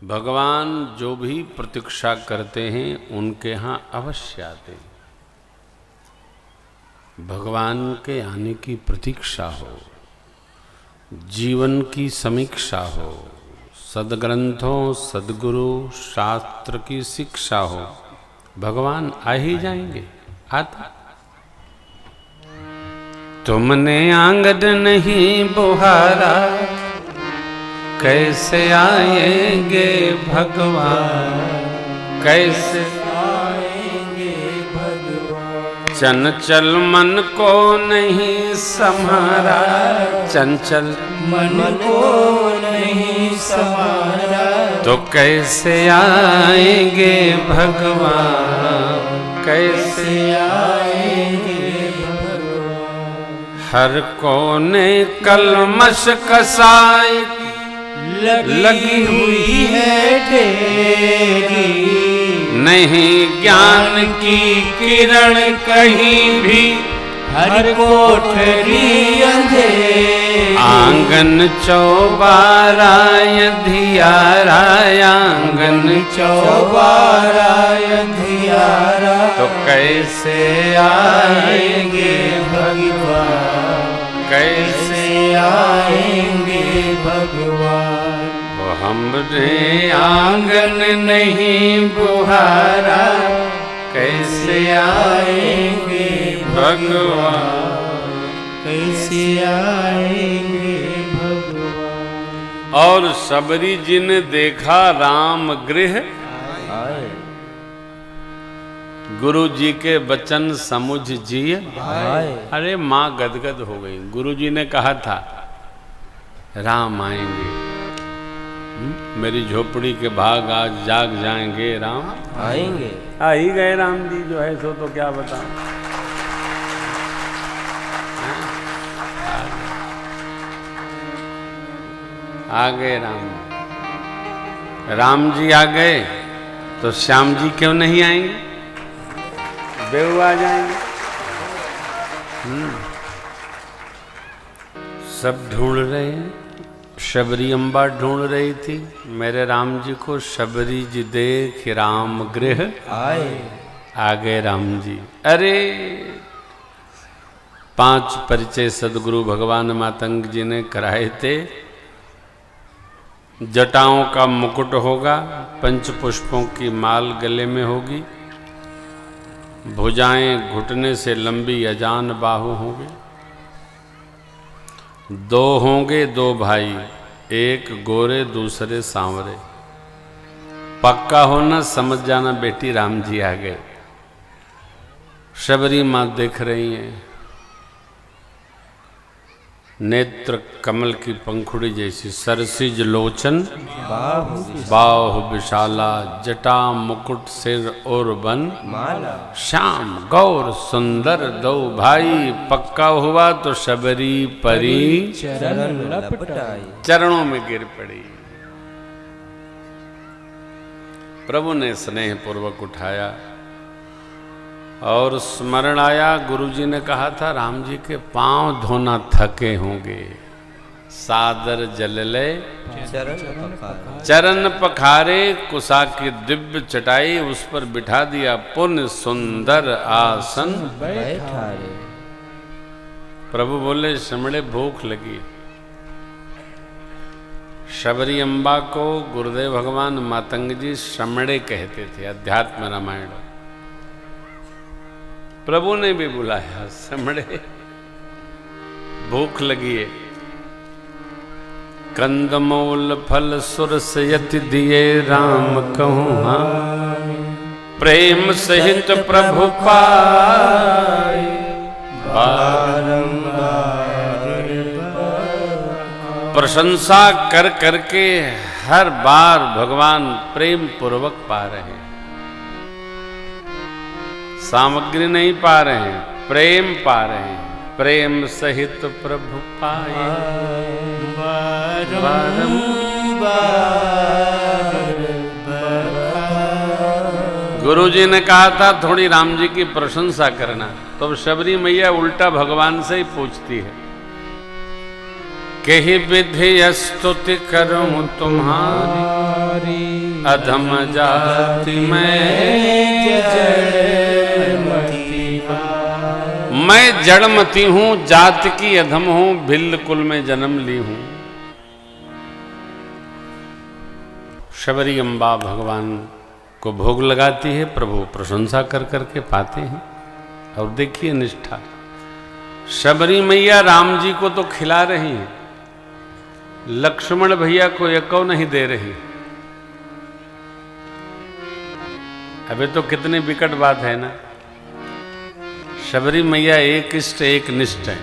भगवान जो भी प्रतीक्षा करते हैं उनके यहाँ अवश्य आते हैं। भगवान के आने की प्रतीक्षा हो, जीवन की समीक्षा हो, सदग्रंथों सदगुरु शास्त्र की शिक्षा हो, भगवान आ ही जाएंगे। आता तुमने आंगन नहीं बुहारा, कैसे आएंगे भगवान, कैसे आएंगे भगवान। चंचल मन को नहीं संभारा, चंचल मन को नहीं संभारा, तो कैसे आएंगे भगवान, कैसे आएंगे भगवान। हर कोने कलमश कसाई लगी हुई है ढेरी, नहीं ज्ञान की किरण कहीं भी, हर कोठरी अंधेरी। आंगन चौबारा धियारा, आंगन चौबारा धियारा, तो कैसे आएंगे भगवान, कैसे आएंगे भगवान। वो हमरे आंगन नहीं बुहारा, कैसे आएंगे भगवान, कैसे आएंगे भगवान। और सबरी जी ने देखा राम गृह आए, गुरु जी के वचन समुझ जिय आए। अरे माँ गदगद हो गई। गुरु जी ने कहा था राम आएंगे, मेरी झोपड़ी के भाग आज जाग जाएंगे, राम आएंगे। आ ही गए राम जी, जो है सो तो क्या बताऊं। आ गए राम, राम जी आ गए तो श्याम जी क्यों नहीं आएंगे, बेहू आ जाएंगे। सब ढूंढ रहे हैं, शबरी अम्बा ढूंढ रही थी मेरे राम जी को। शबरी जी देख राम गृह आए, आ गए राम जी। अरे 5 परिचय सदगुरु भगवान मातंग जी ने कराए थे। जटाओं का मुकुट होगा, 5 पुष्पों की माल गले में होगी, भुजाएं घुटने से लंबी अजान बाहु होंगे। 2 होंगे 2 भाई, एक गोरे दूसरे सांवरे। पक्का होना, समझ जाना बेटी राम जी आ गए। शबरी माँ देख रही हैं, नेत्र कमल की पंखुड़ी जैसी, सरसिज लोचन बाहु विशाला, जटा मुकुट सिर और बन माला। श्याम गौर सुंदर 2 भाई। पक्का हुआ तो शबरी परी चरण लपटाई, चरणों में गिर पड़ी। प्रभु ने स्नेह पूर्वक उठाया और स्मरण आया, गुरुजी ने कहा था राम जी के पांव धोना थके होंगे, सादर जल ले चरण पखारे। कुसा की दिव्य चटाई उस पर बिठा दिया, पुण्य सुंदर आसन बैठाए। प्रभु बोले समड़े भूख लगी। शबरी अम्बा को गुरुदेव भगवान मातंग जी समड़े कहते थे, अध्यात्म रामायण। प्रभु ने भी बुलाया, समड़े भूख लगी है। कंदमूल फल सुरस यति दिए राम कहूँ, हाँ प्रेम सहित प्रभु पाए। प्रशंसा कर करके हर बार भगवान प्रेम पूर्वक पा रहे हैं। सामग्री नहीं पा रहे हैं, प्रेम पा रहे हैं। प्रेम सहित प्रभु पाए, गुरु जी ने कहा था थोड़ी राम जी की प्रशंसा करना, तो शबरी मैया उल्टा भगवान से ही पूछती है, कही विधि स्तुति करूं तुम्हारी, अधम जाति मैं जड़मती हूँ, जाति की अधम हूँ, भिल्ल कुल में जन्म ली हूँ। शबरी अम्बा भगवान को भोग लगाती है, प्रभु प्रशंसा कर करके पाते हैं। और देखिए निष्ठा, शबरी मैया राम जी को तो खिला रही हैं, लक्ष्मण भैया को एको नहीं दे रही। अबे तो कितनी विकट बात है ना। शबरी मैया एक इष्ट एक निष्ठ है।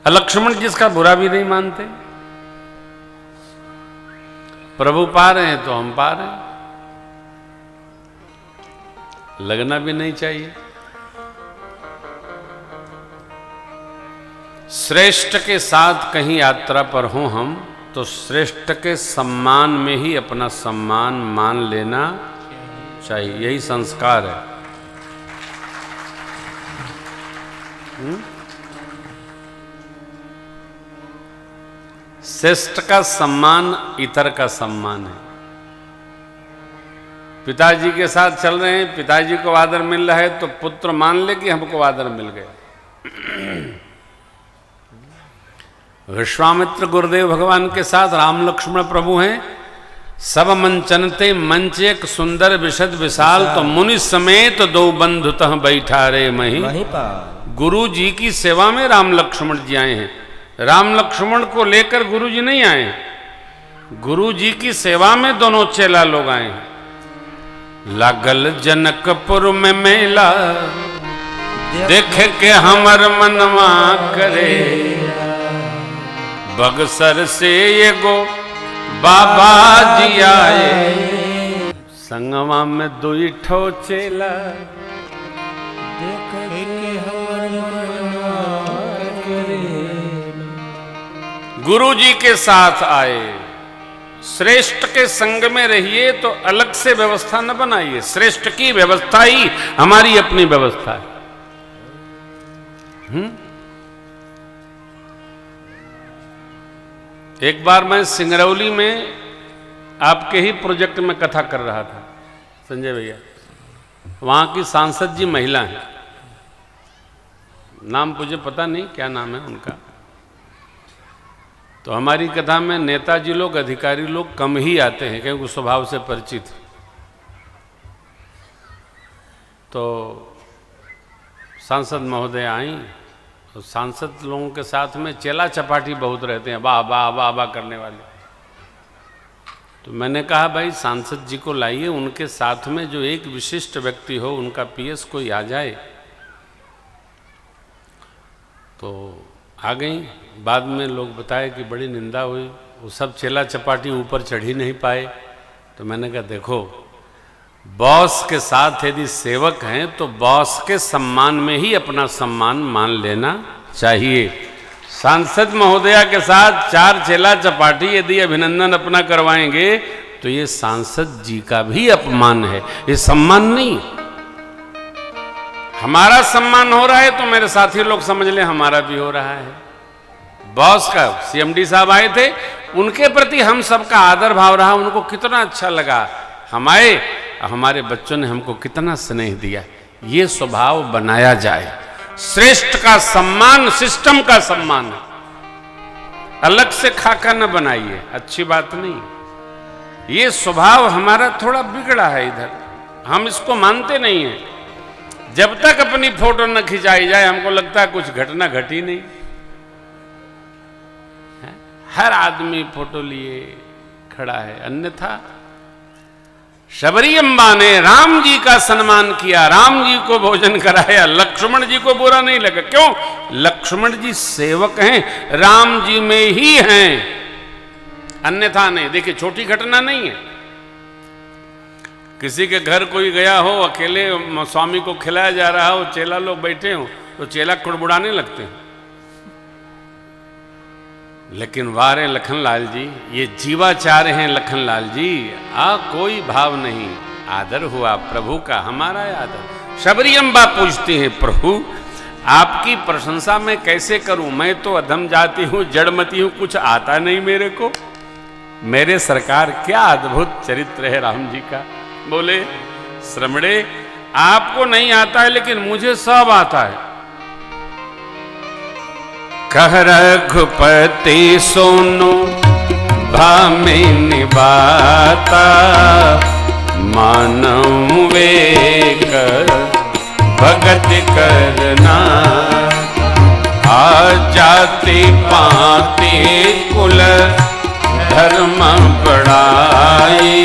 लक्ष्मण जिसका बुरा भी नहीं मानते, प्रभु पा रहे हैं तो हम पा रहे हैं, लगना भी नहीं चाहिए। श्रेष्ठ के साथ कहीं यात्रा पर हों हम, तो श्रेष्ठ के सम्मान में ही अपना सम्मान मान लेना चाहिए। यही संस्कार है। श्रेष्ठ का सम्मान इतर का सम्मान है। पिताजी के साथ चल रहे हैं, पिताजी को आदर मिल रहा है तो पुत्र मान ले कि हमको आदर मिल गया। विश्वामित्र गुरुदेव भगवान के साथ राम लक्ष्मण प्रभु हैं। सब मंचनते मंच एक सुंदर विशद विशाल, तो मुनि समेत दो बंधुतः बैठा रे मही। गुरु जी की सेवा में राम लक्ष्मण जी आए हैं। राम लक्ष्मण को लेकर गुरु जी नहीं आए, गुरु जी की सेवा में दोनों चेला लोग आए हैं। लागल जनकपुर में मेला, देख के हमर मनवा करे, बगसर से ये गो बाबा जी आए, संगमा में दुई ठो चेला, देख के हमर मनवा करे। गुरु जी के साथ आए। श्रेष्ठ के संग में रहिए तो अलग से व्यवस्था न बनाइए। श्रेष्ठ की व्यवस्था ही हमारी अपनी व्यवस्था है। एक बार मैं सिंगरौली में आपके ही प्रोजेक्ट में कथा कर रहा था, संजय भैया। वहां की सांसद जी महिला हैं, नाम मुझे पता नहीं क्या नाम है उनका। तो हमारी कथा में नेताजी लोग, अधिकारी लोग कम ही आते हैं क्योंकि स्वभाव से परिचित। तो सांसद महोदय आई, तो सांसद लोगों के साथ में चेला चपाटी बहुत रहते हैं, वाह वाह वाह वाह करने वाले। तो मैंने कहा भाई सांसद जी को लाइए, उनके साथ में जो एक विशिष्ट व्यक्ति हो, उनका पीएस कोई आ जाए। तो आ गई। बाद में लोग बताए कि बड़ी निंदा हुई, वो सब चेला चपाटी ऊपर चढ़ ही नहीं पाए। तो मैंने कहा देखो, बॉस के साथ यदि सेवक हैं तो बॉस के सम्मान में ही अपना सम्मान मान लेना चाहिए। सांसद महोदया के साथ चार चेला चपाटी यदि अभिनंदन अपना करवाएंगे तो ये सांसद जी का भी अपमान है, ये सम्मान नहीं। हमारा सम्मान हो रहा है तो मेरे साथी लोग समझ लें हमारा भी हो रहा है। बॉस का सीएमडी साहब आए थे, उनके प्रति हम सबका आदर भाव रहा, उनको कितना अच्छा लगा। हम आए, हमारे बच्चों ने हमको कितना स्नेह दिया। ये स्वभाव बनाया जाए। श्रेष्ठ का सम्मान सिस्टम का सम्मान है, अलग से खाका न बनाइए, अच्छी बात नहीं। ये स्वभाव हमारा थोड़ा बिगड़ा है इधर, हम इसको मानते नहीं हैं। जब तक अपनी फोटो न खिंचाई जाए हमको लगता है कुछ घटना घटी नहीं। हर आदमी फोटो लिए खड़ा है, अन्यथा शबरी अम्बा ने राम जी का सम्मान किया, राम जी को भोजन कराया, लक्ष्मण जी को बुरा नहीं लगा। क्यों? लक्ष्मण जी सेवक हैं, राम जी में ही हैं, अन्यथा नहीं। देखिए छोटी घटना नहीं है। किसी के घर कोई गया हो, अकेले स्वामी को खिलाया जा रहा हो, चेला लोग बैठे हो, तो चेला कुड़बुड़ाने लगते हैं। लेकिन वारे लखनलाल जी, ये जीवाचार हैं लखनलाल जी, कोई भाव नहीं, आदर हुआ प्रभु का, हमारा आदर। शबरी अम्बा पूछती हैं प्रभु आपकी प्रशंसा मैं कैसे करूं, मैं तो अधम जाती हूं, जड़मती हूं, कुछ आता नहीं मेरे को। मेरे सरकार क्या अद्भुत चरित्र है राम जी का। बोले श्रमणे आपको नहीं आता है लेकिन मुझे सब आता है। कह रघुपति सोनो भामिनी बाता, मानव वेक भगत करना। आ जाति पाति कुल धर्म बढ़ाई,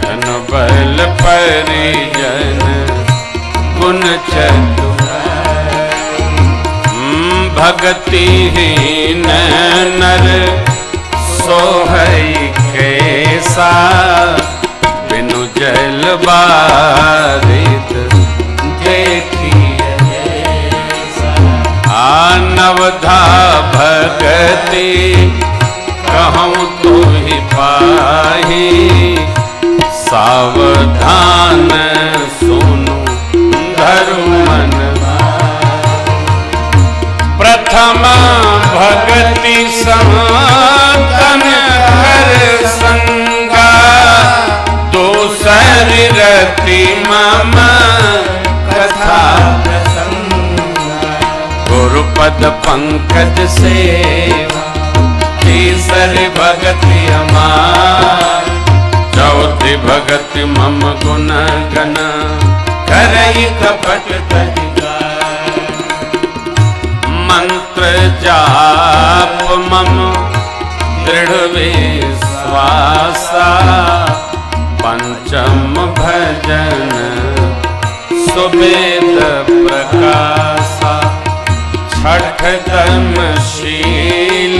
धन बल परिजन गुण चतुराई। भगतिहीन नर सोहई कैसा, बिनु जल बारिद देखिए जैसा। नवधा भगति कहूँ तो ही पाही, सावधान सुनु धरु मन। प्रथम भगति संतन हर संगा, दूसरी रति मम कथा प्रसंगा। गुरुपद पंकज सेवा, तीसरी भगति हमार। चौथी भगति मम गुण गण, करई कपट तजिगार। मंत्र जाप मम दृढ़ विश्वासा, पंचम भजन सुवेद प्रकाशा। छठ धर्मशील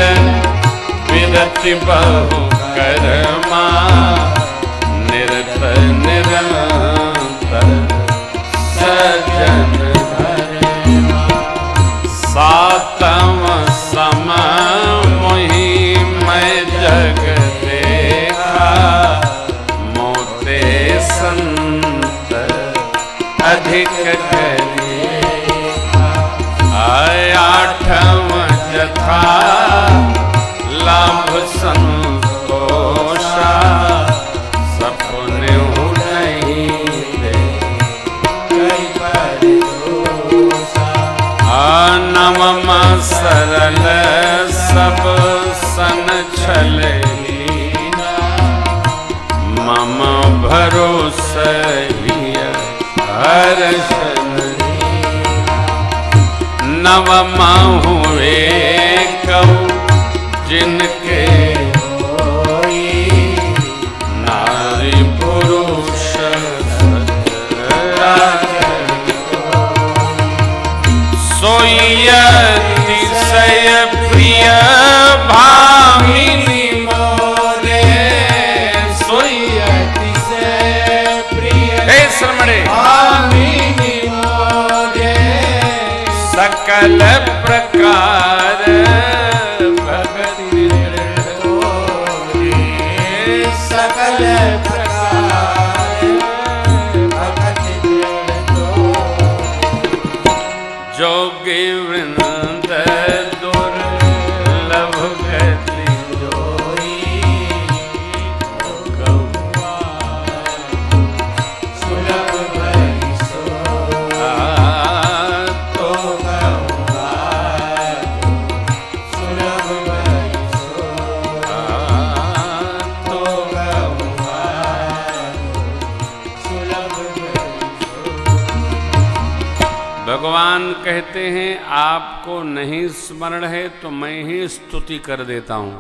विरति बहु कर्मा, निरत निरंतर सज्जन धर्मा। सातम समय मोहि मैं जग देखा, मोते संत अधिक करेखा। आठम जथा लाभ संतोषा, सपने नहीं दे कई परितोषा। नवम सरल सब सन छलहीना, मम भरोसा हर्षन। नवम हुए कहूँ जिनके होई, नारी पुरुष सोई अतिशय प्रिय भामिनी मोरे। सोई अतिशय प्रिय हे श्रमणे भामिनी मोरे। सकल प्रकार भगति तोरे, सकल प्रकार भगति तोरे। जोगी वृंद दुर्लभ गति जोई, सुलभ भई सोई। तो सुलभ भई तो सुलभ भगवान कहते हैं आपको नहीं स्मरण है तो मैं ही स्तुति कर देता हूं।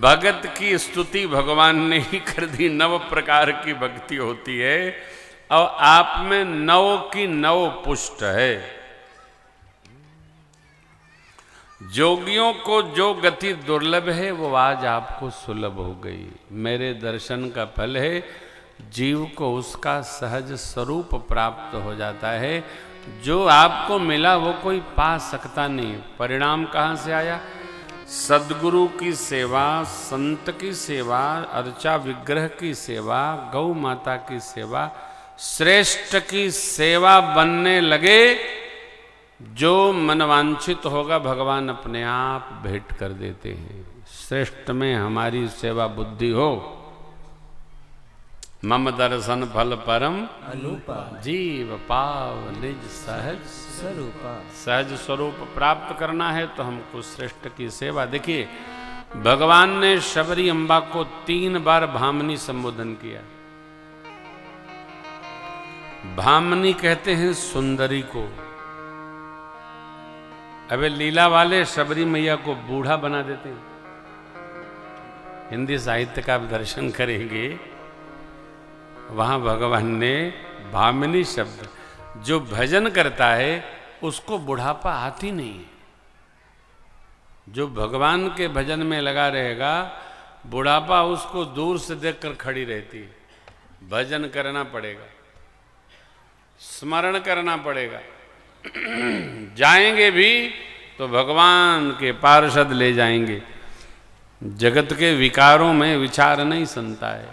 भगत की स्तुति भगवान ने ही कर दी। 9 प्रकार की भक्ति होती है और आप में 9 की 9 पुष्ट है। जोगियों को जो गति दुर्लभ है वो आज आपको सुलभ हो गई। मेरे दर्शन का फल है, जीव को उसका सहज स्वरूप प्राप्त हो जाता है। जो आपको मिला वो कोई पा सकता नहीं। परिणाम कहाँ से आया? सद्गुरु की सेवा, संत की सेवा, अर्चा विग्रह की सेवा, गौ माता की सेवा, श्रेष्ठ की सेवा बनने लगे। जो मनवांछित होगा भगवान अपने आप भेंट कर देते हैं। श्रेष्ठ में हमारी सेवा बुद्धि हो। मम दर्शन फल परम अनुपा जीव पाव निज सहज स्वरूपा। सहज स्वरूप प्राप्त करना है तो हमको श्रेष्ठ की सेवा। देखिए भगवान ने शबरी अम्बा को 3 बार भामनी संबोधन किया। भामनी कहते हैं सुंदरी को। अबे लीला वाले शबरी मैया को बूढ़ा बना देते हैं। हिंदी साहित्य का आप दर्शन करेंगे, वहां भगवान ने भामिनी शब्द, जो भजन करता है उसको बुढ़ापा आती नहीं है। जो भगवान के भजन में लगा रहेगा, बुढ़ापा उसको दूर से देखकर खड़ी रहती है। भजन करना पड़ेगा, स्मरण करना पड़ेगा। जाएंगे भी तो भगवान के पार्षद ले जाएंगे। जगत के विकारों में विचार नहीं सुनता है।